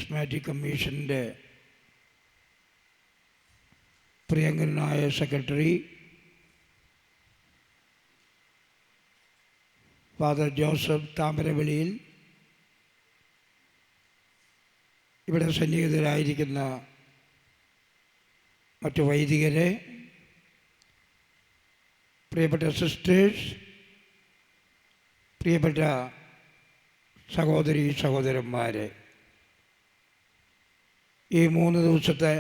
Charismatic കമ്മീഷൻ്റെ പ്രിയങ്കരനായ secretary father Joseph താമരവെളിയിൽ, ഇവിടെ സന്നിഹിതരായിരിക്കുന്ന മറ്റു വൈദികരെ, പ്രിയപ്പെട്ട സിസ്റ്റേഴ്സ്, പ്രിയപ്പെട്ട സഹോദരി സഹോദരന്മാരെ, ഈ 3 ദിവസത്തെ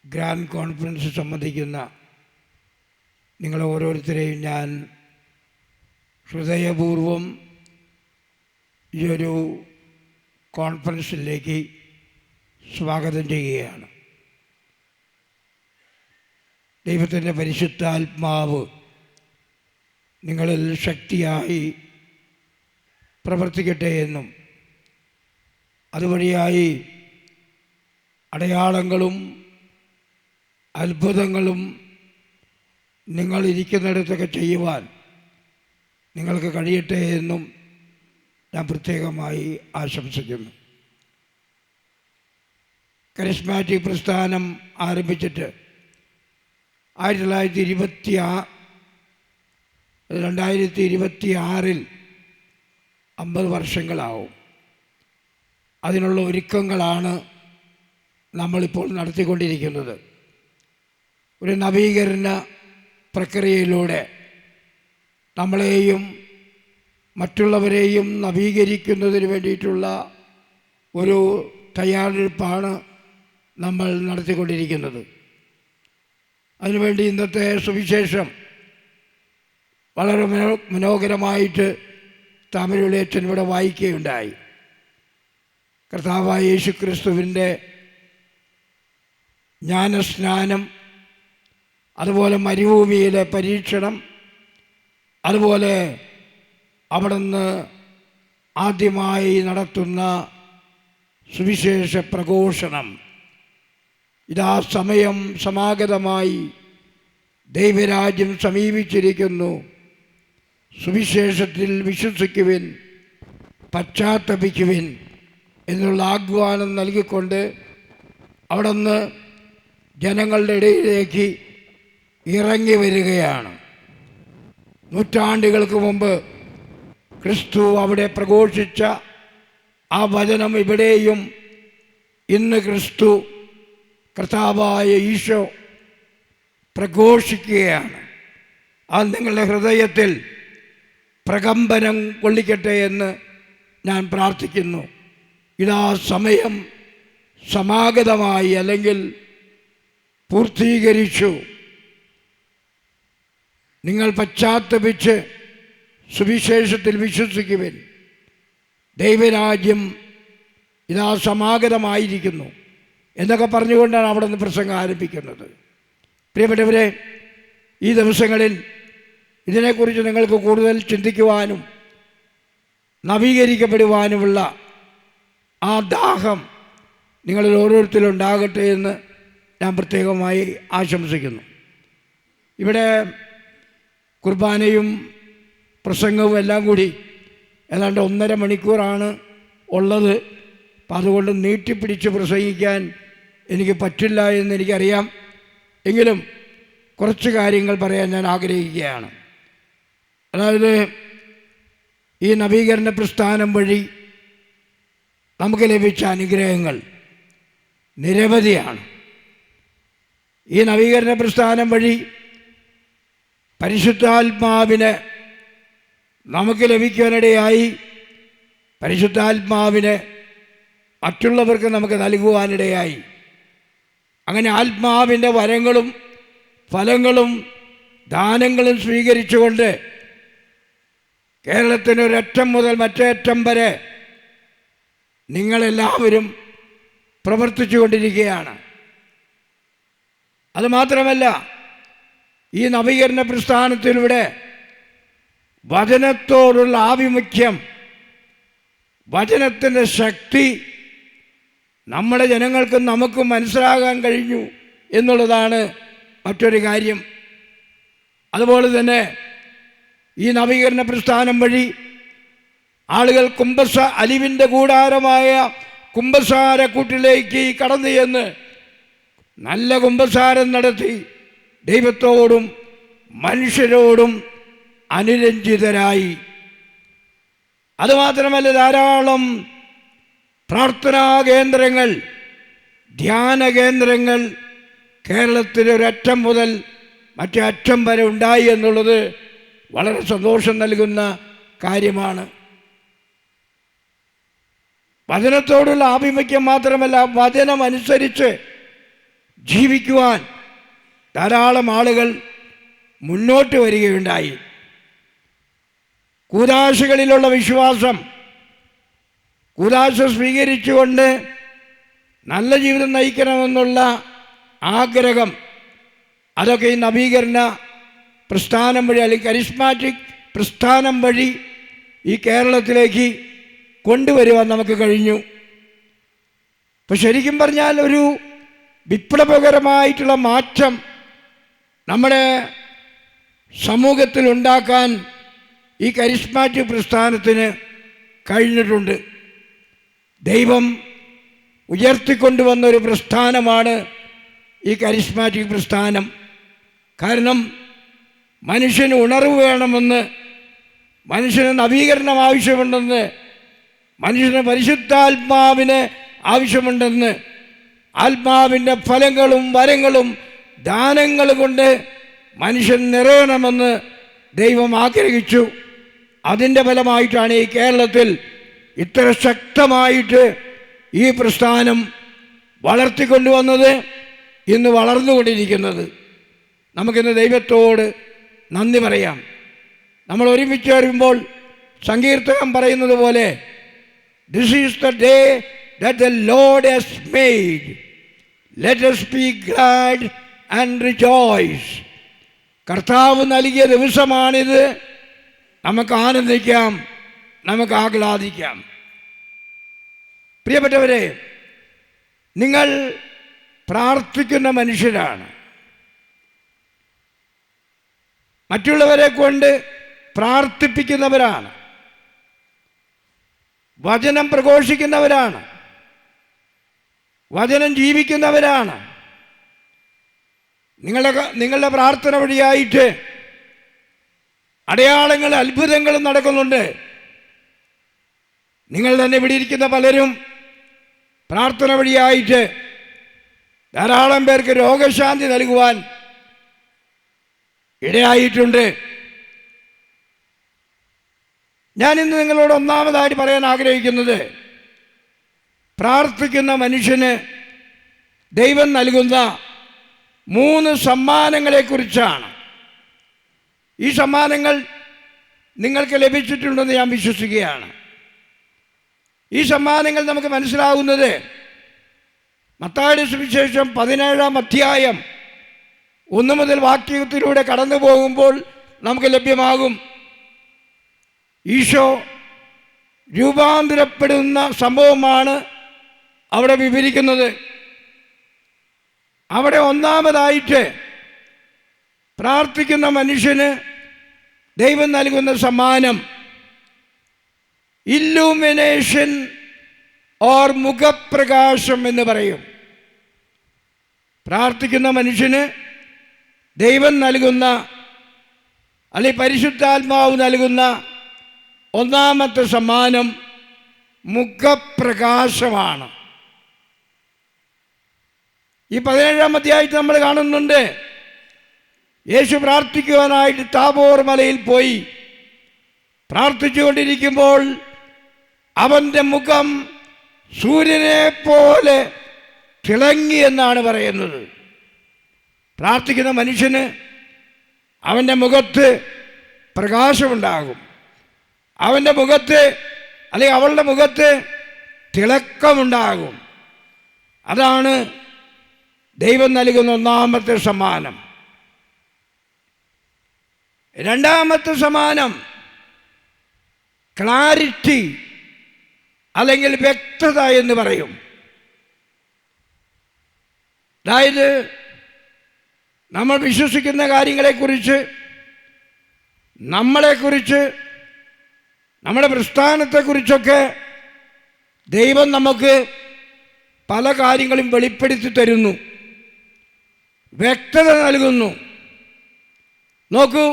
ഗ്രാൻഡ് കോൺഫറൻസ് സംബന്ധിക്കുന്ന നിങ്ങൾ ഓരോരുത്തരെയും ഞാൻ ഹൃദയപൂർവം ഈ ഒരു കോൺഫറൻസിലേക്ക് സ്വാഗതം ചെയ്യുകയാണ്. ദൈവത്തിൻ്റെ പരിശുദ്ധാത്മാവ് നിങ്ങളിൽ ശക്തിയായി പ്രവർത്തിക്കട്ടെ എന്നും അതുവഴിയായി അടയാളങ്ങളും അത്ഭുതങ്ങളും നിങ്ങളിരിക്കുന്നിടത്തൊക്കെ ചെയ്യുവാൻ നിങ്ങൾക്ക് കഴിയട്ടെ എന്നും ഞാൻ പ്രത്യേകമായി ആശംസിക്കുന്നു. കരിസ്മാറ്റിക് പ്രസ്ഥാനം ആരംഭിച്ചിട്ട് 2026 50 വർഷങ്ങളാവും. അതിനുള്ള ഒരുക്കങ്ങളാണ് നമ്മളിപ്പോൾ നടത്തിക്കൊണ്ടിരിക്കുന്നത്. ഒരു നവീകരണ പ്രക്രിയയിലൂടെ നമ്മളെയും മറ്റുള്ളവരെയും നവീകരിക്കുന്നതിന് വേണ്ടിയിട്ടുള്ള ഒരു തയ്യാറെടുപ്പാണ് നമ്മൾ നടത്തിക്കൊണ്ടിരിക്കുന്നത്. അതിനുവേണ്ടി ഇന്നത്തെ സുവിശേഷം വളരെ മനോഹരമായിട്ട് താമരവിളിയച്ഛൻ ഇവിടെ വായിക്കുകയുണ്ടായി. കർത്താവായ യേശുക്രിസ്തുവിൻ്റെ ജ്ഞാനസ്നാനം, അതുപോലെ മരുഭൂമിയിലെ പരീക്ഷണം, അതുപോലെ അവിടുന്ന് ആദ്യമായി നടത്തുന്ന സുവിശേഷ പ്രഘോഷണം. ഇതാ സമയം സമാഗതമായി, ദൈവരാജ്യം സമീപിച്ചിരിക്കുന്നു, സുവിശേഷത്തിൽ വിശ്വസിക്കുവിൻ, പശ്ചാത്തപിക്കുവിൻ എന്നുള്ള ആഹ്വാനം നൽകിക്കൊണ്ട് അവിടുന്ന് ജനങ്ങളുടെ ഇടയിലേക്ക് ഇറങ്ങി വരികയാണ്. നൂറ്റാണ്ടുകൾക്ക് മുമ്പ് ക്രിസ്തു അവിടെ പ്രഘോഷിച്ച ആ വചനം ഇവിടെയും ഇന്ന് കർത്താവായ ഈശോ പ്രഘോഷിക്കുകയാണ്. അത് നിങ്ങളുടെ ഹൃദയത്തിൽ പ്രകമ്പനം കൊള്ളിക്കട്ടെ എന്ന് ഞാൻ പ്രാർത്ഥിക്കുന്നു. ഇതാ സമയം സമാഗതമായി, അല്ലെങ്കിൽ പൂർത്തീകരിച്ചു. നിങ്ങൾ പശ്ചാത്തപിച്ച് സുവിശേഷത്തിൽ വിശ്വസിക്കുവിൻ, ദൈവരാജ്യം ഇതാ സമാഗതമായിരിക്കുന്നു എന്നൊക്കെ പറഞ്ഞുകൊണ്ടാണ് അവിടെ നിന്ന് പ്രസംഗം ആരംഭിക്കുന്നത്. പ്രിയപ്പെട്ടവരെ, ഈ ദിവസങ്ങളിൽ ഇതിനെക്കുറിച്ച് നിങ്ങൾക്ക് കൂടുതൽ ചിന്തിക്കുവാനും നവീകരിക്കപ്പെടുവാനുമുള്ള ആ ദാഹം നിങ്ങളിൽ ഓരോരുത്തരും ഉണ്ടാകട്ടെ എന്ന് ഞാൻ പ്രത്യേകമായി ആശംസിക്കുന്നു. ഇവിടെ കുർബാനയും പ്രസംഗവും എല്ലാം കൂടി ഏതാണ്ട് 1.5 മണിക്കൂറാണ് ഉള്ളത്. അപ്പം അതുകൊണ്ട് നീട്ടിപ്പിടിച്ച് പ്രസംഗിക്കാൻ എനിക്ക് പറ്റില്ല എന്നെനിക്കറിയാം. എങ്കിലും കുറച്ച് കാര്യങ്ങൾ പറയാൻ ഞാൻ ആഗ്രഹിക്കുകയാണ്. അതായത്, ഈ നവീകരണ പ്രസ്ഥാനം വഴി നമുക്ക് ലഭിച്ച അനുഗ്രഹങ്ങൾ നിരവധിയാണ്. ഈ നവീകരണ പ്രസ്ഥാനം വഴി പരിശുദ്ധാത്മാവിന് നമുക്ക് ലഭിക്കാനിടയായി, പരിശുദ്ധാത്മാവിന് മറ്റുള്ളവർക്ക് നമുക്ക് നൽകുവാനിടയായി. അങ്ങനെ ആത്മാവിൻ്റെ വരങ്ങളും ഫലങ്ങളും ദാനങ്ങളും സ്വീകരിച്ചുകൊണ്ട് കേരളത്തിന് ഒരറ്റം മുതൽ മറ്റേ അറ്റം വരെ നിങ്ങളെല്ലാവരും പ്രവർത്തിച്ചു കൊണ്ടിരിക്കുകയാണ്. അതുമാത്രമല്ല, ഈ നവീകരണ പ്രസ്ഥാനത്തിലൂടെ വചനത്തോടുള്ള ആഭിമുഖ്യം, വചനത്തിൻ്റെ ശക്തി നമ്മുടെ ജനങ്ങൾക്കും നമുക്കും മനസ്സിലാകാൻ കഴിഞ്ഞു എന്നുള്ളതാണ് മറ്റൊരു കാര്യം. അതുപോലെ തന്നെ ഈ നവീകരണ പ്രസ്ഥാനം വഴി ആളുകൾ അലിവിൻ്റെ കൂടാരമായ കുമ്പസാരക്കൂട്ടിലേക്ക് കടന്നു ചെന്ന് നല്ല കുമ്പസാരം നടത്തി ദൈവത്തോടും മനുഷ്യരോടും അനുരഞ്ജിതരായി. അതുമാത്രമല്ല, ധാരാളം പ്രാർത്ഥനാ കേന്ദ്രങ്ങൾ, ധ്യാന കേന്ദ്രങ്ങൾ കേരളത്തിൽ ഒരറ്റം മുതൽ മറ്റേ അറ്റം വരെ ഉണ്ടായി എന്നുള്ളത് വളരെ സന്തോഷം നൽകുന്ന കാര്യമാണ്. വചനത്തോടുള്ള ആഭിമുഖ്യം മാത്രമല്ല, വചനമനുസരിച്ച് ജീവിക്കുവാൻ ധാരാളം ആളുകൾ മുന്നോട്ട് വരികയുണ്ടായി. കൂദാശകളിലുള്ള വിശ്വാസം, കൂദാശ സ്വീകരിച്ചുകൊണ്ട് നല്ല ജീവിതം നയിക്കണമെന്നുള്ള ആഗ്രഹം, അതൊക്കെ ഈ നവീകരണ പ്രസ്ഥാനം വഴി അല്ലെങ്കിൽ കരിസ്മാറ്റിക് പ്രസ്ഥാനം വഴി ഈ കേരളത്തിലേക്ക് കൊണ്ടുവരുവാൻ നമുക്ക് കഴിഞ്ഞു. അപ്പോൾ ശരിക്കും പറഞ്ഞാൽ ഒരു വിപ്ലവകരമായിട്ടുള്ള മാറ്റം നമ്മുടെ സമൂഹത്തിൽ ഉണ്ടാക്കാൻ ഈ കരിസ്മാറ്റിക് പ്രസ്ഥാനത്തിന് കഴിഞ്ഞിട്ടുണ്ട്. ദൈവം ഉയർത്തിക്കൊണ്ടുവന്നൊരു പ്രസ്ഥാനമാണ് ഈ കരിസ്മാറ്റിക് പ്രസ്ഥാനം. കാരണം മനുഷ്യന് ഉണർവ് വേണമെന്ന്, മനുഷ്യന് നവീകരണം ആവശ്യമുണ്ടെന്ന്, മനുഷ്യന് പരിശുദ്ധാത്മാവിന് ആവശ്യമുണ്ടെന്ന്, ആത്മാവിൻ്റെ ഫലങ്ങളും വരങ്ങളും ദാനങ്ങളും കൊണ്ട് മനുഷ്യൻ നിറയണമെന്ന് ദൈവം ആഗ്രഹിച്ചു. അതിൻ്റെ ഫലമായിട്ടാണ് ഈ കേരളത്തിൽ ഇത്ര ശക്തമായിട്ട് ഈ പ്രസ്ഥാനം വളർത്തിക്കൊണ്ടുവന്നത്, ഇന്ന് വളർന്നുകൊണ്ടിരിക്കുന്നത്. നമുക്കിന്ന് ദൈവത്തോട് നന്ദി പറയാം. നമ്മൾ ഒരുമിച്ച് വരുമ്പോൾ സങ്കീർത്തനം പറയുന്നത് പോലെ, this is the day that the Lord has made, let us be glad and rejoice. കർത്താവ് നൽകിയ ദിവസമാണിത്, നമുക്ക് ആനന്ദിക്കാം, നമുക്ക് ആഹ്ലാദിക്കാം. പ്രിയപ്പെട്ടവരെ, നിങ്ങൾ പ്രാർത്ഥിക്കുന്ന മനുഷ്യരാണ്. മറ്റുള്ളവരെ കൊണ്ട് പ്രാർത്ഥിപ്പിക്കുന്നവരാണ്. വചനം പ്രഘോഷിക്കുന്നവരാണ്. വചനം ജീവിക്കുന്നവരാണ്. നിങ്ങളുടെ പ്രാർത്ഥന വഴിയായിട്ട് അടയാളങ്ങളും അത്ഭുതങ്ങളും നടക്കുന്നുണ്ട്. നിങ്ങൾ തന്നെ ഇവിടെ ഇരിക്കുന്ന പലരും പ്രാർത്ഥന വഴിയായിട്ട് ധാരാളം പേർക്ക് രോഗശാന്തി നൽകുവാൻ ഇടയായിട്ടുണ്ട്. ഞാനിന്ന് നിങ്ങളോട് ഒന്നാമതായിട്ട് പറയാൻ ആഗ്രഹിക്കുന്നത്, പ്രാർത്ഥിക്കുന്ന മനുഷ്യന് ദൈവം നൽകുന്ന 3 സമ്മാനങ്ങളെക്കുറിച്ചാണ്. ഈ സമ്മാനങ്ങൾ നിങ്ങൾക്ക് ലഭിച്ചിട്ടുണ്ടെന്ന് ഞാൻ വിശ്വസിക്കുകയാണ്. ഈ സമ്മാനങ്ങൾ നമുക്ക് മനസ്സിലാവുന്നത് മത്തായിയുടെ സുവിശേഷം 17-ാം അധ്യായം 1 മുതൽ വാക്യത്തിലൂടെ കടന്നു പോകുമ്പോൾ നമുക്ക് ലഭ്യമാകും. ഈശോ രൂപാന്തരപ്പെടുന്ന സംഭവമാണ് അവിടെ വിവരിക്കുന്നത്. അവിടെ ഒന്നാമതായിട്ട് പ്രാർത്ഥിക്കുന്ന മനുഷ്യന് ദൈവം നൽകുന്ന സമ്മാനം ഇല്ലുമിനേഷൻ ഓർ മുഖപ്രകാശം എന്ന് പറയും. പ്രാർത്ഥിക്കുന്ന മനുഷ്യന് ദൈവം നൽകുന്ന, അല്ലെങ്കിൽ പരിശുദ്ധാത്മാവ് നൽകുന്ന ഒന്നാമത്തെ സമ്മാനം മുഖപ്രകാശമാണ്. ഈ 17-ാം അധ്യായത്തിൽ നമ്മൾ കാണുന്നുണ്ട്, യേശു പ്രാർത്ഥിക്കുവാനായിട്ട് താബോർ മലയിൽ പോയി പ്രാർത്ഥിച്ചുകൊണ്ടിരിക്കുമ്പോൾ അവൻ്റെ മുഖം സൂര്യനെ പോലെ തിളങ്ങി എന്നാണ് പറയുന്നത്. പ്രാർത്ഥിക്കുന്ന മനുഷ്യന് അവൻ്റെ മുഖത്ത് പ്രകാശമുണ്ടാകും. അവൻ്റെ മുഖത്ത് അല്ലെങ്കിൽ അവളുടെ മുഖത്ത് തിളക്കമുണ്ടാകും. അതാണ് ദൈവം നൽകുന്ന ഒന്നാമത്തെ സമ്മാനം. രണ്ടാമത്തെ സമ്മാനം ക്ലാരിറ്റി അല്ലെങ്കിൽ വ്യക്തത എന്ന് പറയും. അതായത് നമ്മൾ വിശ്വസിക്കുന്ന കാര്യങ്ങളെക്കുറിച്ച്, നമ്മളെക്കുറിച്ച്, നമ്മുടെ പ്രസ്ഥാനത്തെക്കുറിച്ചൊക്കെ ദൈവം നമുക്ക് പല കാര്യങ്ങളും വെളിപ്പെടുത്തി തരുന്നു, വ്യക്തത നൽകുന്നു. നോക്കൂ,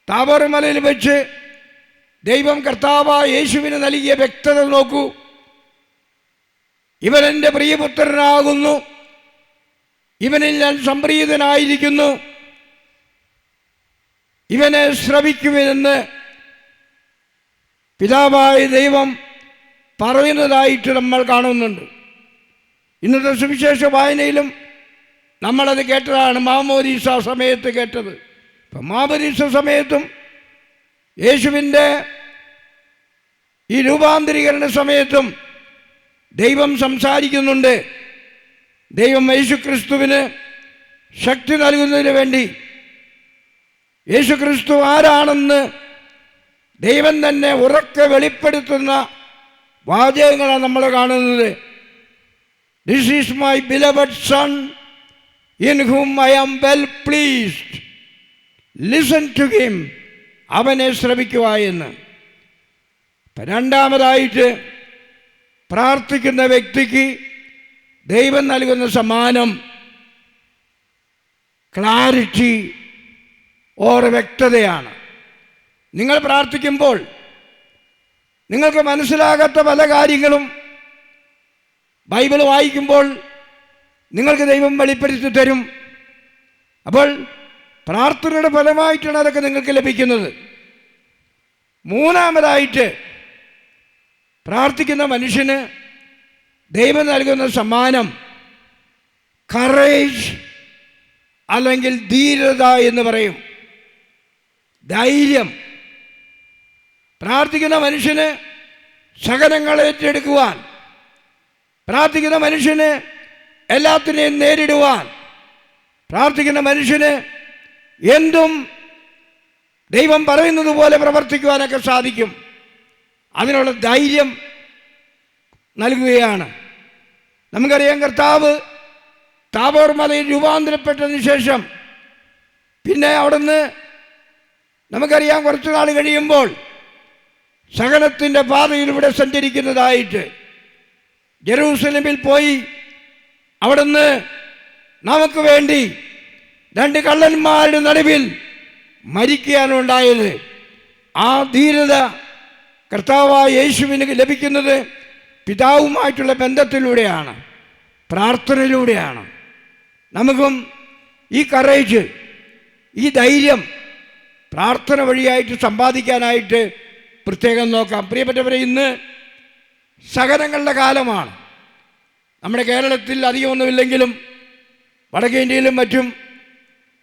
താബോർ മലയിൽ വെച്ച് ദൈവം കർത്താവായ യേശുവിന് നൽകിയ വ്യക്തത നോക്കൂ. ഇവൻ എൻ്റെ പ്രിയപുത്രനാകുന്നു, ഇവനിൽ ഞാൻ സംപ്രീതനായിരിക്കുന്നു, ഇവനെ ശ്രവിക്കുമെന്ന് പിതാവായ ദൈവം പറയുന്നതായിട്ട് നമ്മൾ കാണുന്നുണ്ട്. ഇന്നത്തെ സുവിശേഷ വായനയിലും നമ്മളത് കേട്ടതാണ്, മാമോദീസ സമയത്ത് കേട്ടത്. ഇപ്പം മാമോദീസ സമയത്തും യേശുവിൻ്റെ ഈ രൂപാന്തരീകരണ സമയത്തും ദൈവം സംസാരിക്കുന്നുണ്ട്. ദൈവം യേശുക്രിസ്തുവിന് ശക്തി നൽകുന്നതിന് വേണ്ടി യേശുക്രിസ്തു ആരാണെന്ന് ദൈവം തന്നെ ഉറക്കെ വെളിപ്പെടുത്തുന്ന വാചകങ്ങളാണ് നമ്മൾ കാണുന്നത്. This is my beloved son in whom I am well pleased, listen to him, അവനെ ശ്രവിക്കുക എന്ന്. രണ്ടാമതായിട്ട് പ്രാർത്ഥിക്കുന്ന വ്യക്തിക്ക് ദൈവം നൽകുന്ന സമ്മാനം ക്ലാരിറ്റി ഓർ വ്യക്തതയാണ്. നിങ്ങൾ പ്രാർത്ഥിക്കുമ്പോൾ നിങ്ങൾക്ക് മനസ്സിലാകാത്ത പല കാര്യങ്ങളും ബൈബിൾ വായിക്കുമ്പോൾ നിങ്ങൾക്ക് ദൈവം വെളിപ്പെടുത്തി തരും. അപ്പോൾ പ്രാർത്ഥനയുടെ ഫലമായിട്ടാണ് അതൊക്കെ നിങ്ങൾക്ക് ലഭിക്കുന്നത്. മൂന്നാമതായിട്ട് പ്രാർത്ഥിക്കുന്ന മനുഷ്യന് ദൈവം നൽകുന്ന സമ്മാനം കറേജ് അല്ലെങ്കിൽ ധീരത എന്ന് പറയും, ധൈര്യം. പ്രാർത്ഥിക്കുന്ന മനുഷ്യന് സഹനങ്ങൾ ഏറ്റെടുക്കുവാൻ, പ്രാർത്ഥിക്കുന്ന മനുഷ്യന് എല്ലാത്തിനെയും നേരിടുവാൻ, പ്രാർത്ഥിക്കുന്ന മനുഷ്യന് എന്തും ദൈവം പറയുന്നത് പോലെ പ്രവർത്തിക്കുവാനൊക്കെ സാധിക്കും. അതിനുള്ള ധൈര്യം നൽകുകയാണ്. നമുക്കറിയാം, കർത്താവ് താബോർ മലയിൽ രൂപാന്തരപ്പെട്ടതിന് ശേഷം പിന്നെ അവിടുന്ന് നമുക്കറിയാം കുറച്ചു നാൾ കഴിയുമ്പോൾ സഹനത്തിൻ്റെ പാതയിലൂടെ സഞ്ചരിക്കുന്നതായിട്ട് ജെറൂസലമിൽ പോയി അവിടുന്ന് നമുക്ക് വേണ്ടി 2 കള്ളന്മാരുടെ നടുവിൽ മരിക്കുകയാണ് ഉണ്ടായത്. ആ ധീരത കർത്താവായ യേശുവിന് ലഭിക്കുന്നത് പിതാവുമായിട്ടുള്ള ബന്ധത്തിലൂടെയാണ്, പ്രാർത്ഥനയിലൂടെയാണ്. നമുക്കും ഈ കറേജ്, ഈ ധൈര്യം പ്രാർത്ഥന വഴിയായിട്ട് സമ്പാദിക്കാനായിട്ട് പ്രത്യേകം നോക്കാം. പ്രിയപ്പെട്ടവരെ, ഇന്ന് സഹനങ്ങളുടെ കാലമാണ്. നമ്മുടെ കേരളത്തിൽ അധികമൊന്നുമില്ലെങ്കിലും വടക്കേ ഇന്ത്യയിലും മറ്റും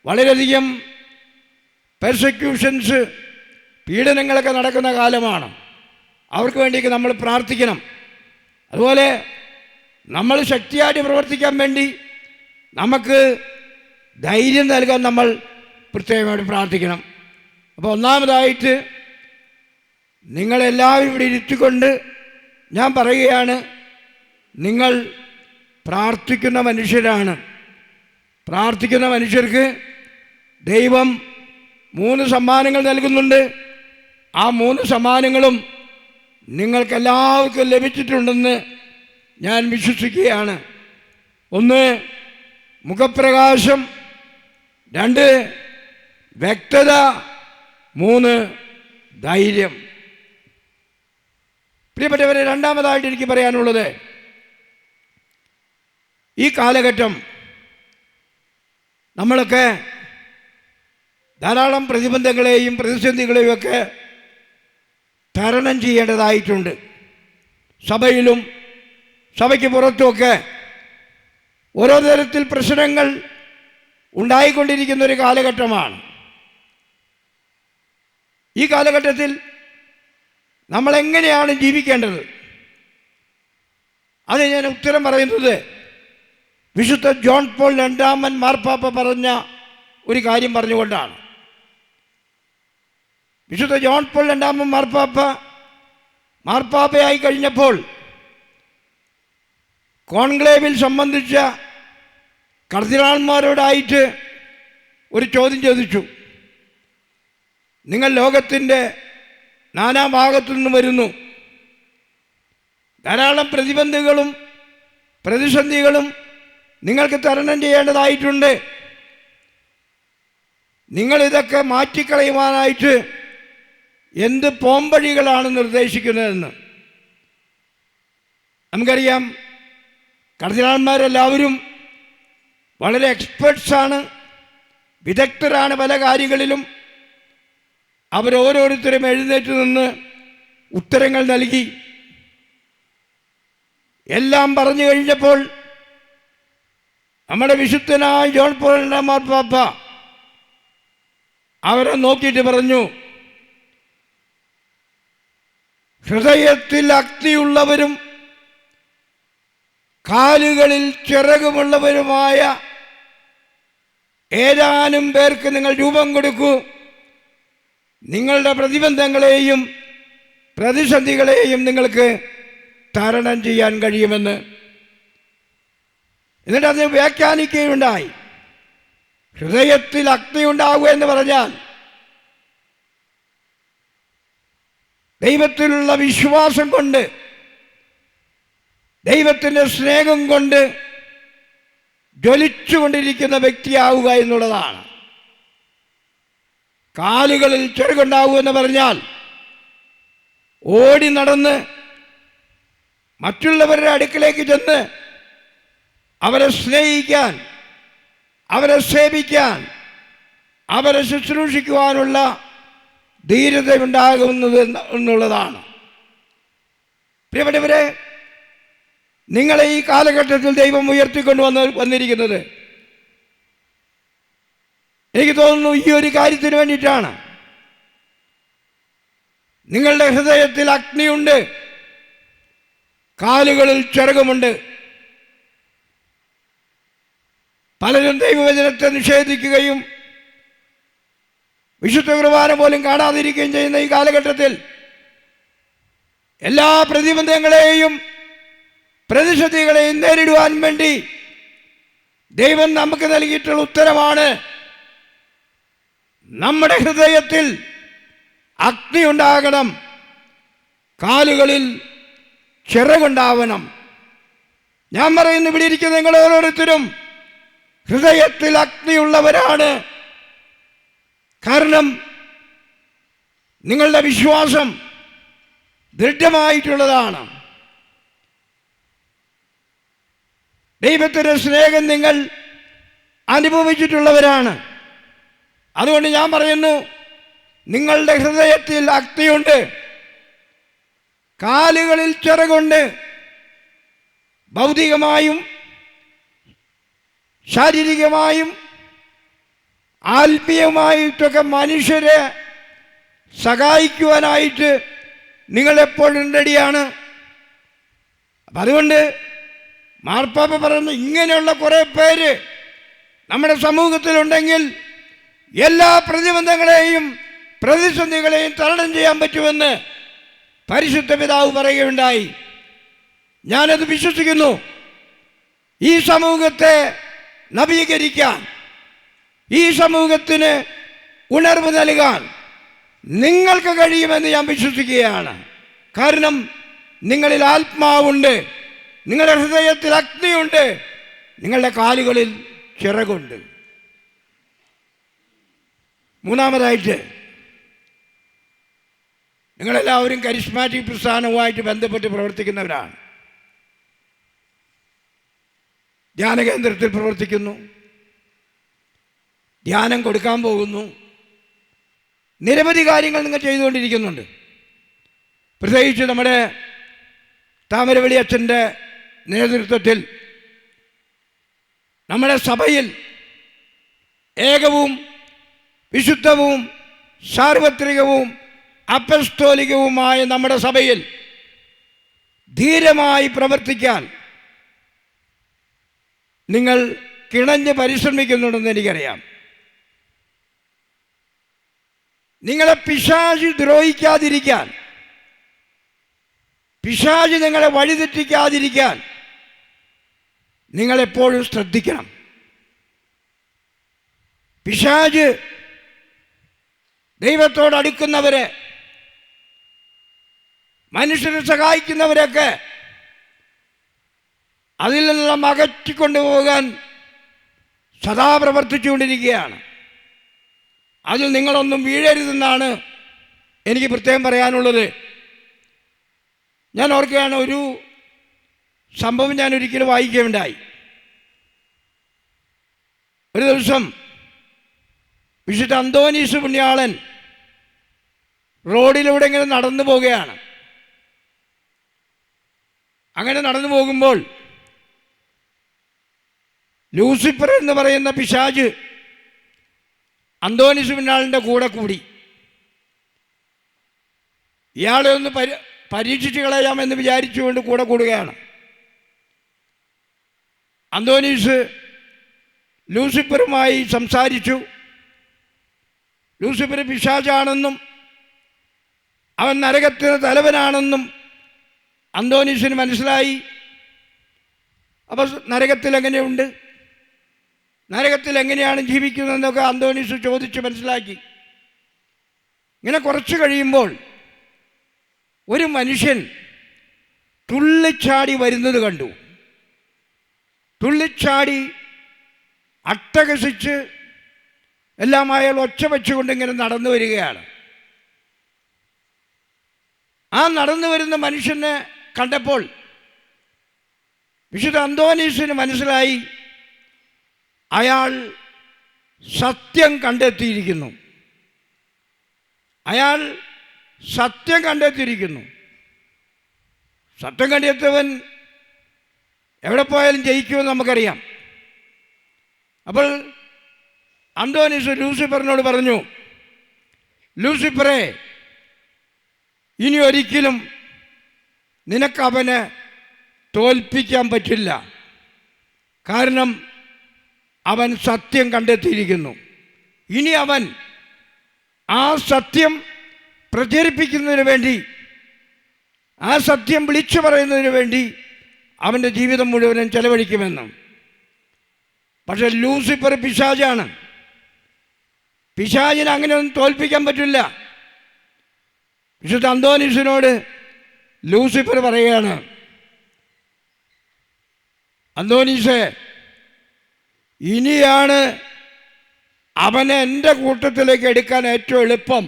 വളരെയധികം പെർസെക്യൂഷൻസ്, പീഡനങ്ങളൊക്കെ നടക്കുന്ന കാലമാണ്. അവർക്ക് വേണ്ടിയൊക്കെ നമ്മൾ പ്രാർത്ഥിക്കണം. അതുപോലെ നമ്മൾ ശക്തിയായിട്ട് പ്രവർത്തിക്കാൻ വേണ്ടി നമുക്ക് ധൈര്യം നൽകാൻ നമ്മൾ പ്രത്യേകമായിട്ട് പ്രാർത്ഥിക്കണം. അപ്പോൾ ഒന്നാമതായിട്ട് നിങ്ങളെല്ലാവരും ഇവിടെ ഇരുത്തിക്കൊണ്ട് ഞാൻ പറയുകയാണ്, നിങ്ങൾ പ്രാർത്ഥിക്കുന്ന മനുഷ്യരാണ്. പ്രാർത്ഥിക്കുന്ന മനുഷ്യർക്ക് ദൈവം 3 സമ്മാനങ്ങൾ നൽകുന്നുണ്ട്. ആ 3 സമ്മാനങ്ങളും നിങ്ങൾക്കെല്ലാവർക്കും ലഭിച്ചിട്ടുണ്ടെന്ന് ഞാൻ വിശ്വസിക്കുകയാണ്. 1 മുഖപ്രകാശം, 2 വ്യക്തത, 3 ധൈര്യം. പ്രിയപ്പെട്ടവരെ, രണ്ടാമതായിട്ട് എനിക്ക് പറയാനുള്ളത്, ഈ കാലഘട്ടം നമ്മളൊക്കെ ധാരാളം പ്രതിബന്ധങ്ങളെയും പ്രതിസന്ധികളെയും ഒക്കെ തരണം ചെയ്യേണ്ടതായിട്ടുണ്ട്. സഭയിലും സഭയ്ക്ക് പുറത്തുമൊക്കെ ഓരോ തരത്തിൽ പ്രശ്നങ്ങൾ ഉണ്ടായിക്കൊണ്ടിരിക്കുന്ന ഒരു കാലഘട്ടമാണ്. ഈ കാലഘട്ടത്തിൽ നമ്മളെങ്ങനെയാണ് ജീവിക്കേണ്ടത്? അത് ഞാൻ ഉത്തരം പറയുന്നത് വിശുദ്ധ ജോൺ പോൾ രണ്ടാമൻ മാർപ്പാപ്പ പറഞ്ഞ ഒരു കാര്യം പറഞ്ഞുകൊണ്ടാണ്. വിശുദ്ധ ജോൺ പോൾ രണ്ടാമൻ മാർപ്പാപ്പയായി കഴിഞ്ഞപ്പോൾ കോൺക്ലേവിൽ സംബന്ധിച്ച കർദിനാൾമാരോടായിട്ട് ഒരു ചോദ്യം ചോദിച്ചു. നിങ്ങൾ ലോകത്തിൻ്റെ നാനാഭാഗത്തു നിന്ന് വരുന്നു, ധാരാളം പ്രതിബന്ധങ്ങളും പ്രതിസന്ധികളും നിങ്ങൾക്ക് തരണം ചെയ്യേണ്ടതായിട്ടുണ്ട്. നിങ്ങളിതൊക്കെ മാറ്റിക്കളയുവാനായിട്ട് എന്ത് പോംവഴികളാണ് നിർദ്ദേശിക്കുന്നതെന്ന് നമുക്കറിയാം. കർദിനാൾമാരെല്ലാവരും വളരെ എക്സ്പെർട്സാണ്, വിദഗ്ധരാണ് പല കാര്യങ്ങളിലും. അവരോരോരുത്തരും എഴുന്നേറ്റ് നിന്ന് ഉത്തരങ്ങൾ നൽകി. എല്ലാം പറഞ്ഞു കഴിഞ്ഞപ്പോൾ നമ്മുടെ വിശുദ്ധനായ ജോൺ പോൾ രണ്ടാം മാർപ്പാപ്പ അവരെ നോക്കിയിട്ട് പറഞ്ഞു, ഹൃദയത്തിൽ അഗ്നിയുള്ളവരും കാലുകളിൽ ചിറകുമുള്ളവരുമായ ഏതാനും പേർക്ക് നിങ്ങൾ രൂപം കൊടുക്കൂ. നിങ്ങളുടെ പ്രതിബന്ധങ്ങളെയും പ്രതിസന്ധികളെയും നിങ്ങൾക്ക് തരണം ചെയ്യാൻ കഴിയുമെന്ന്. എന്നിട്ട് അത് വ്യാഖ്യാനിക്കുകയുണ്ടായി. ഹൃദയത്തിൽ അഗ്നി ഉണ്ടാവുക എന്ന് പറഞ്ഞാൽ ദൈവത്തിലുള്ള വിശ്വാസം കൊണ്ട്, ദൈവത്തിൻ്റെ സ്നേഹം കൊണ്ട് ജ്വലിച്ചുകൊണ്ടിരിക്കുന്ന വ്യക്തിയാവുക എന്നുള്ളതാണ്. കാലുകളിൽ ചിറകുണ്ടാവുക എന്ന് പറഞ്ഞാൽ ഓടി നടന്ന് മറ്റുള്ളവരുടെ അടുക്കിലേക്ക് ചെന്ന് അവരെ സ്നേഹിക്കാൻ, അവരെ സേവിക്കാൻ, അവരെ ശുശ്രൂഷിക്കുവാനുള്ള ധീരത ഉണ്ടാകുന്നത് എന്നുള്ളതാണ്. പ്രിയപ്പെട്ടവരെ, നിങ്ങളെ ഈ കാലഘട്ടത്തിൽ ദൈവം ഉയർത്തിക്കൊണ്ട് വന്നിരിക്കുന്നത് എനിക്ക് തോന്നുന്നു ഈ ഒരു കാര്യത്തിന് വേണ്ടിയിട്ടാണ്. നിങ്ങളുടെ ഹൃദയത്തിൽ അഗ്നിയുണ്ട്, കാലുകളിൽ ചിറകുമുണ്ട്. പലരും ദൈവവചനത്തെ നിഷേധിക്കുകയും വിശുദ്ധ കുർബാന പോലും കാണാതിരിക്കുകയും ചെയ്യുന്ന ഈ കാലഘട്ടത്തിൽ എല്ലാ പ്രതിബന്ധങ്ങളെയും പ്രതിസന്ധികളെയും നേരിടുവാൻ വേണ്ടി ദൈവം നമുക്ക് നൽകിയിട്ടുള്ള ഉത്തരമാണ്, നമ്മുടെ ഹൃദയത്തിൽ അഗ്നി ഉണ്ടാകണം, കാലുകളിൽ ചിറകുണ്ടാവണം. ഞാൻ പറയുന്നു, ഇവിടെ ഇരിക്കുന്ന നിങ്ങൾ ഓരോരുത്തരും ഹൃദയത്തിൽ അഗ്നിയുള്ളവരാണ്. കാരണം നിങ്ങളുടെ വിശ്വാസം ദൃഢമായിട്ടുള്ളതാണ്. ദൈവത്തിൻ്റെ സ്നേഹം നിങ്ങൾ അനുഭവിച്ചിട്ടുള്ളവരാണ്. അതുകൊണ്ട് ഞാൻ പറയുന്നു, നിങ്ങളുടെ ഹൃദയത്തിൽ അഗ്നിയുണ്ട്, കാലുകളിൽ ചിറകുണ്ട്. ഭൗതികമായും ശാരീരികമായും ആത്മീയമായിട്ടൊക്കെ മനുഷ്യരെ സഹായിക്കുവാനായിട്ട് നിങ്ങളെപ്പോഴും റെഡിയാണ്. അപ്പം അതുകൊണ്ട് മാർപ്പാപ്പ പറയുന്നു, ഇങ്ങനെയുള്ള കുറേ പേര് നമ്മുടെ സമൂഹത്തിലുണ്ടെങ്കിൽ എല്ലാ പ്രതിബന്ധങ്ങളെയും പ്രതിസന്ധികളെയും തരണം ചെയ്യാൻ പറ്റുമെന്ന് പരിശുദ്ധ പിതാവ് പറയുകയുണ്ടായി. ഞാനത് വിശ്വസിക്കുന്നു. ഈ സമൂഹത്തെ നവീകരിക്കാൻ, ഈ സമൂഹത്തിന് ഉണർവ് നൽകാൻ നിങ്ങൾക്ക് കഴിയുമെന്ന് ഞാൻ വിശ്വസിക്കുകയാണ്. കാരണം നിങ്ങളിൽ ആത്മാവുണ്ട്, നിങ്ങളുടെ ഹൃദയത്തിൽ അഗ്നിയുണ്ട്, നിങ്ങളുടെ കാലുകളിൽ ചിറകുണ്ട്. മൂന്നാമതായിട്ട്, നിങ്ങളെല്ലാവരും കരിസ്മാറ്റിക് പ്രസ്ഥാനവുമായിട്ട് ബന്ധപ്പെട്ട് പ്രവർത്തിക്കുന്നവരാണ്. ധ്യാന കേന്ദ്രത്തിൽ പ്രവർത്തിക്കുന്നു, ധ്യാനം കൊടുക്കാൻ പോകുന്നു, നിരവധി കാര്യങ്ങൾ നിങ്ങൾ ചെയ്തുകൊണ്ടിരിക്കുന്നുണ്ട്. പ്രത്യേകിച്ച് നമ്മുടെ താമരവെളി അച്ഛൻ്റെ നേതൃത്വത്തിൽ നമ്മുടെ സഭയിൽ ഏകവും വിശുദ്ധവും സാർവത്രികവും അപ്പസ്തോലികവുമായ നമ്മുടെ സഭയിൽ ധീരമായി പ്രവർത്തിക്കാൻ നിങ്ങൾ കിണഞ്ഞ് പരിശ്രമിക്കുന്നുണ്ടെന്ന് എനിക്കറിയാം. നിങ്ങളെ പിശാച് ദ്രോഹിക്കാതിരിക്കാൻ, പിശാച് നിങ്ങളെ വഴിതെറ്റിക്കാതിരിക്കാൻ നിങ്ങളെപ്പോഴും ശ്രദ്ധിക്കണം. പിശാച് ദൈവത്തോടടുക്കുന്നവരെ, മനുഷ്യരെ സഹായിക്കുന്നവരൊക്കെ അതിൽ നിന്നെല്ലാം അകറ്റിക്കൊണ്ടുപോകാൻ സദാ പ്രവർത്തിച്ചുകൊണ്ടിരിക്കുകയാണ്. അതിൽ നിങ്ങളൊന്നും വീഴരുതെന്നാണ് എനിക്ക് പ്രത്യേകം പറയാനുള്ളത്. ഞാൻ ഓർക്കുകയാണ്, ഒരു സംഭവം ഞാൻ ഒരിക്കലും വായിക്കുകയുണ്ടായി. ഒരു ദിവസം വിശുദ്ധ അന്തോനീസ് പുണ്യാളൻ റോഡിലൂടെ ഇങ്ങനെ നടന്നു പോവുകയാണ്. അങ്ങനെ നടന്നു പോകുമ്പോൾ ലൂസിഫർ എന്ന് പറയുന്ന പിശാച് അന്തോനീസ് പുണ്യാളൻ്റെ കൂടെ കൂടി. ഇയാളെ ഒന്ന് പരീക്ഷിച്ച് കളയാമെന്ന് വിചാരിച്ചുകൊണ്ട് കൂടെ കൂടുകയാണ്. അന്തോനീസ് ലൂസിഫറുമായി സംസാരിച്ചു. ലൂസിഫർ പിശാചാണെന്നും അവൻ നരകത്തിന് തലവനാണെന്നും അന്തോനീസിന് മനസ്സിലായി. അപ്പോൾ നരകത്തിൽ എങ്ങനെയുണ്ട്, നരകത്തിൽ എങ്ങനെയാണ് ജീവിക്കുന്നതെന്നൊക്കെ അന്തോനീസ് ചോദിച്ച് മനസ്സിലാക്കി. ഇങ്ങനെ കുറച്ച് കഴിയുമ്പോൾ ഒരു മനുഷ്യൻ തുള്ളിച്ചാടി വരുന്നത് കണ്ടു. തുള്ളിച്ചാടി അട്ടഹസിച്ച് എല്ലാം അയാൾ ഒച്ച വെച്ചുകൊണ്ട് ഇങ്ങനെ നടന്നു വരികയാണ്. ആ നടന്നു വരുന്ന മനുഷ്യനെ കണ്ടപ്പോൾ വിശുദ്ധ അന്തോനീസിന് മനസ്സിലായി, അയാൾ സത്യം കണ്ടെത്തിയിരിക്കുന്നു. അയാൾ സത്യം കണ്ടെത്തിയിരിക്കുന്നു. സത്യം കണ്ടെത്തിയവൻ എവിടെ പോയാലും ജയിക്കുമെന്ന് നമുക്കറിയാം. അപ്പോൾ അന്തോനീസ് ലൂസിഫറിനോട് പറഞ്ഞു, ലൂസിഫറെ, ഇനി ഒരിക്കലും നിനക്കവനെ തോൽപ്പിക്കാൻ പറ്റില്ല. കാരണം അവൻ സത്യം കണ്ടെത്തിയിരിക്കുന്നു. ഇനി അവൻ ആ സത്യം പ്രചരിപ്പിക്കുന്നതിന് വേണ്ടി, ആ സത്യം വിളിച്ചു പറയുന്നതിന് വേണ്ടി അവൻ്റെ ജീവിതം മുഴുവനും ചെലവഴിക്കുമെന്നും. പക്ഷെ ലൂസിഫർ പിശാചാണ്. പിശാചിനെ അങ്ങനെയൊന്നും തോൽപ്പിക്കാൻ പറ്റില്ല. വിശുദ്ധ അന്തോനീസിനോട് ലൂസിഫർ പറയുകയാണ്, അന്തോനീസേ, ഇനിയാണ് അവനെ എൻ്റെ കൂട്ടത്തിലേക്ക് എടുക്കാൻ ഏറ്റവും എളുപ്പം.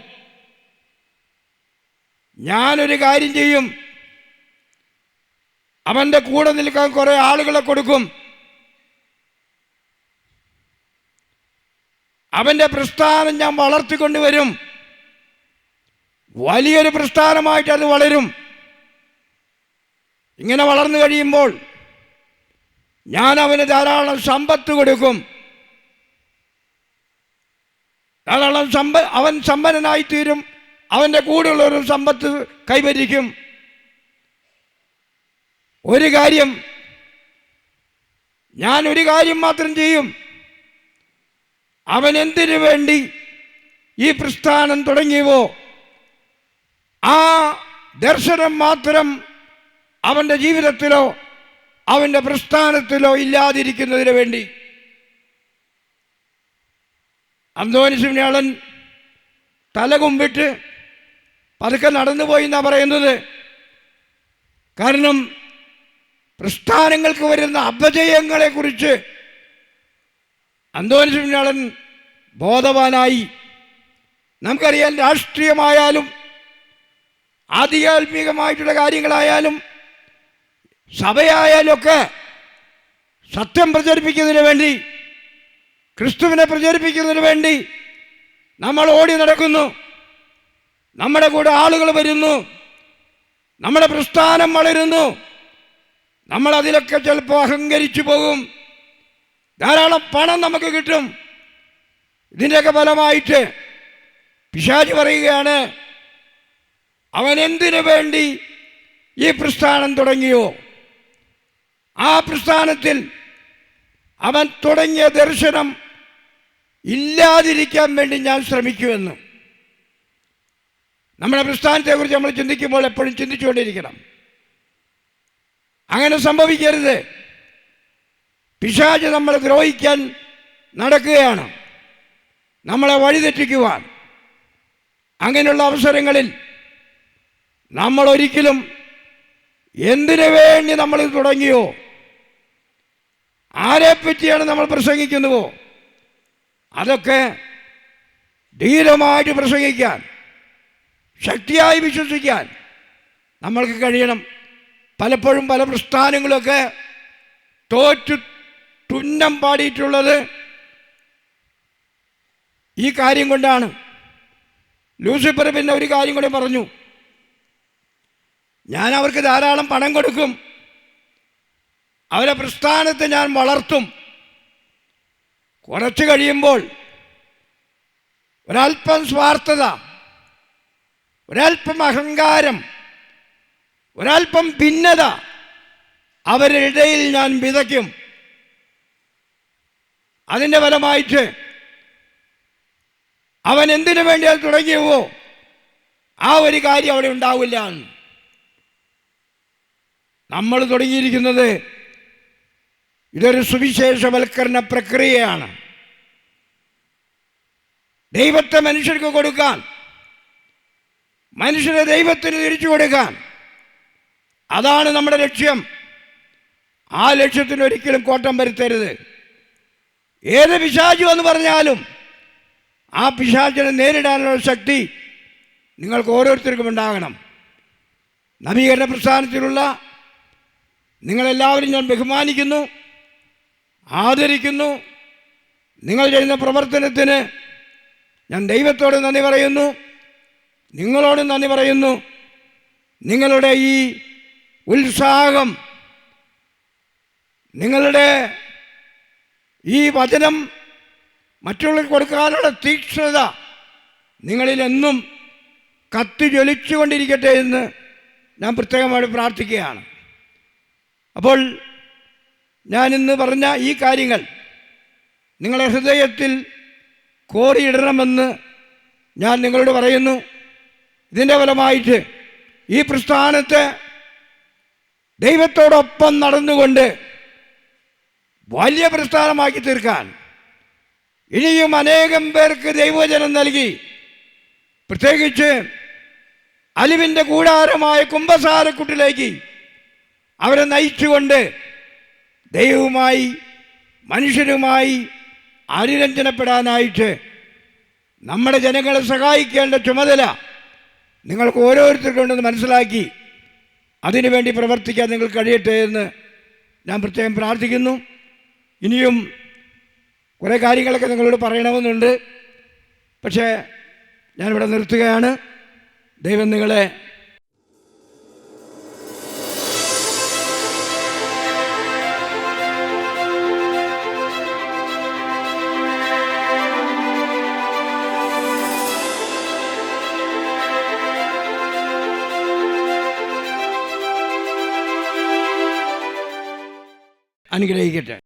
ഞാനൊരു കാര്യം ചെയ്യും, അവൻ്റെ കൂടെ നിൽക്കാൻ കുറേ ആളുകളെ കൊടുക്കും. അവൻ്റെ പ്രസ്ഥാനം ഞാൻ വളർത്തിക്കൊണ്ടുവരും. വലിയൊരു പ്രസ്ഥാനമായിട്ട് അത് വളരും. ഇങ്ങനെ വളർന്നു കഴിയുമ്പോൾ ഞാൻ അവന് ധാരാളം സമ്പത്ത് കൊടുക്കും. ധാരാളം അവൻ സമ്പന്നനായിത്തീരും. അവൻ്റെ കൂടെയുള്ളവരും സമ്പത്ത് കൈവരിക്കും. ഞാൻ ഒരു കാര്യം മാത്രം ചെയ്യും. അവൻ എന്തിനു വേണ്ടി ഈ പ്രസ്ഥാനം തുടങ്ങിയവോ ആ ദർശനം മാത്രം അവൻ്റെ ജീവിതത്തിലോ അവൻ്റെ പ്രസ്ഥാനത്തിലോ ഇല്ലാതിരിക്കുന്നതിന് വേണ്ടി. അന്തോനീസ് പുണ്യാളൻ തലകുമ്പിട്ട് പതുക്കെ നടന്നുപോയി എന്നാണ് പറയുന്നത്. കാരണം പ്രസ്ഥാനങ്ങൾക്ക് വരുന്ന അപജയങ്ങളെക്കുറിച്ച് അന്തോനീസ് പുണ്യാളൻ ബോധവാനായി. നമുക്കറിയാം, രാഷ്ട്രീയമായാലും ആധ്യാത്മികമായിട്ടുള്ള കാര്യങ്ങളായാലും സഭയായാലും ഒക്കെ സത്യം പ്രചരിപ്പിക്കുന്നതിന് വേണ്ടി, ക്രിസ്തുവിനെ പ്രചരിപ്പിക്കുന്നതിന് വേണ്ടി നമ്മൾ ഓടി നടക്കുന്നു. നമ്മുടെ കൂടെ ആളുകൾ വരുന്നു, നമ്മുടെ പ്രസ്ഥാനം വളരുന്നു. നമ്മളതിലൊക്കെ ചിലപ്പോൾ അഹങ്കരിച്ചു പോകും. ധാരാളം പണം നമുക്ക് കിട്ടും. ഇതിൻ്റെയൊക്കെ ഫലമായിട്ട് പിശാച് പറയുകയാണ്, അവൻ എന്തിനു വേണ്ടി ഈ പ്രസ്ഥാനം തുടങ്ങിയോ ആ പ്രസ്ഥാനത്തിൽ അവൻ തുടങ്ങിയ ദർശനം ഇല്ലാതിരിക്കാൻ വേണ്ടി ഞാൻ ശ്രമിക്കുമെന്ന്. നമ്മുടെ പ്രസ്ഥാനത്തെക്കുറിച്ച് നമ്മൾ ചിന്തിക്കുമ്പോൾ എപ്പോഴും ചിന്തിച്ചുകൊണ്ടിരിക്കണം. അങ്ങനെ സംഭവിക്കരുത്. പിശാച് നമ്മളെ ദ്രോഹിക്കാൻ നടക്കുകയാണ്, നമ്മളെ വഴിതെറ്റിക്കുവാൻ. അങ്ങനെയുള്ള അവസരങ്ങളിൽ നമ്മൾ ഒരിക്കലും എന്തിനു വേണ്ടി നമ്മൾ തുടങ്ങിയോ ആരെപ്പറ്റിയാണ് നമ്മൾ പ്രസംഗിക്കുന്നുവോ അതൊക്കെ ധീരമായിട്ട് പ്രസംഗിക്കാൻ, ശക്തിയായി വിശ്വസിക്കാൻ നമ്മൾക്ക് കഴിയണം. പലപ്പോഴും പല പ്രസ്ഥാനങ്ങളൊക്കെ തോറ്റു തുന്നം പാടിയിട്ടുള്ളത് ഈ കാര്യം കൊണ്ടാണ്. ലൂസിഫർ പിന്നെ ഒരു കാര്യം കൂടി പറഞ്ഞു, ഞാൻ അവർക്ക് ധാരാളം പണം കൊടുക്കും, അവരെ പ്രസ്ഥാനത്തെ ഞാൻ വളർത്തും. കുറച്ച് കഴിയുമ്പോൾ ഒരൽപ്പം സ്വാർത്ഥത, ഒരൽപ്പം അഹങ്കാരം, ഒരൽപ്പം ഭിന്നത അവരുടെ ഇടയിൽ ഞാൻ വിതയ്ക്കും. അതിൻ്റെ ഫലമായിട്ട് അവൻ എന്തിനു വേണ്ടി അത് തുടങ്ങിയവോ ആ ഒരു കാര്യം അവിടെ ഉണ്ടാവില്ല. നമ്മൾ തുടങ്ങിയിരിക്കുന്നത് ഇതൊരു സുവിശേഷവൽക്കരണ പ്രക്രിയയാണ്. ദൈവത്തെ മനുഷ്യർക്ക് കൊടുക്കാൻ, മനുഷ്യരെ ദൈവത്തിന് തിരിച്ചു കൊടുക്കാൻ, അതാണ് നമ്മുടെ ലക്ഷ്യം. ആ ലക്ഷ്യത്തിന് ഒരിക്കലും കോട്ടം വരുത്തരുത്. ഏത് പിശാചു എന്ന് പറഞ്ഞാലും ആ പിശാചിനെ നേരിടാനുള്ള ശക്തി നിങ്ങൾക്ക് ഓരോരുത്തർക്കും ഉണ്ടാകണം. നവീകരണ പ്രസ്ഥാനത്തിലുള്ള നിങ്ങളെല്ലാവരും ഞാൻ ബഹുമാനിക്കുന്നു, ആദരിക്കുന്നു. നിങ്ങൾ ചെയ്യുന്ന പ്രവർത്തനത്തിന് ഞാൻ ദൈവത്തോട് നന്ദി പറയുന്നു, നിങ്ങളോട് നന്ദി പറയുന്നു. നിങ്ങളുടെ ഈ ഉത്സാഹം, നിങ്ങളുടെ ഈ വചനം മറ്റുള്ളവർക്ക് കൊടുക്കാനുള്ള തീക്ഷ്ണത നിങ്ങളിലെന്നും കത്തി ജ്വലിച്ചുകൊണ്ടിരിക്കട്ടെ എന്ന് ഞാൻ പ്രത്യേകമായിട്ട് പ്രാർത്ഥിക്കുകയാണ്. അപ്പോൾ ഞാനിന്ന് പറഞ്ഞ ഈ കാര്യങ്ങൾ നിങ്ങളുടെ ഹൃദയത്തിൽ കോറിയിടണമെന്ന് ഞാൻ നിങ്ങളോട് പറയുന്നു. ഇതിൻ്റെ ഫലമായിട്ട് ഈ പ്രസ്ഥാനത്തെ ദൈവത്തോടൊപ്പം നടന്നുകൊണ്ട് വലിയ പ്രസ്ഥാനമാക്കി തീർക്കാൻ ഇനിയും അനേകം പേർക്ക് ദൈവവചനം നൽകി, പ്രത്യേകിച്ച് അലിവിൻ്റെ കൂടാരമായ കുമ്പസാരക്കുട്ടിലേക്ക് അവരെ നയിച്ചുകൊണ്ട് ദൈവവുമായി മനുഷ്യരുമായി അനുരഞ്ജനപ്പെടാനായിട്ട് നമ്മുടെ ജനങ്ങളെ സഹായിക്കേണ്ട ചുമതല നിങ്ങൾക്ക് ഓരോരുത്തർക്കുണ്ടെന്ന് മനസ്സിലാക്കി അതിനുവേണ്ടി പ്രവർത്തിക്കാൻ നിങ്ങൾ കഴിയട്ടെ എന്ന് ഞാൻ പ്രത്യേകം പ്രാർത്ഥിക്കുന്നു. ഇനിയും കുറേ കാര്യങ്ങളൊക്കെ നിങ്ങളോട് പറയണമെന്നുണ്ട്, പക്ഷേ ഞാനിവിടെ നിർത്തുകയാണ്. ദൈവം നിങ്ങളെ അനുഗ്രഹിക്കട്ടെ.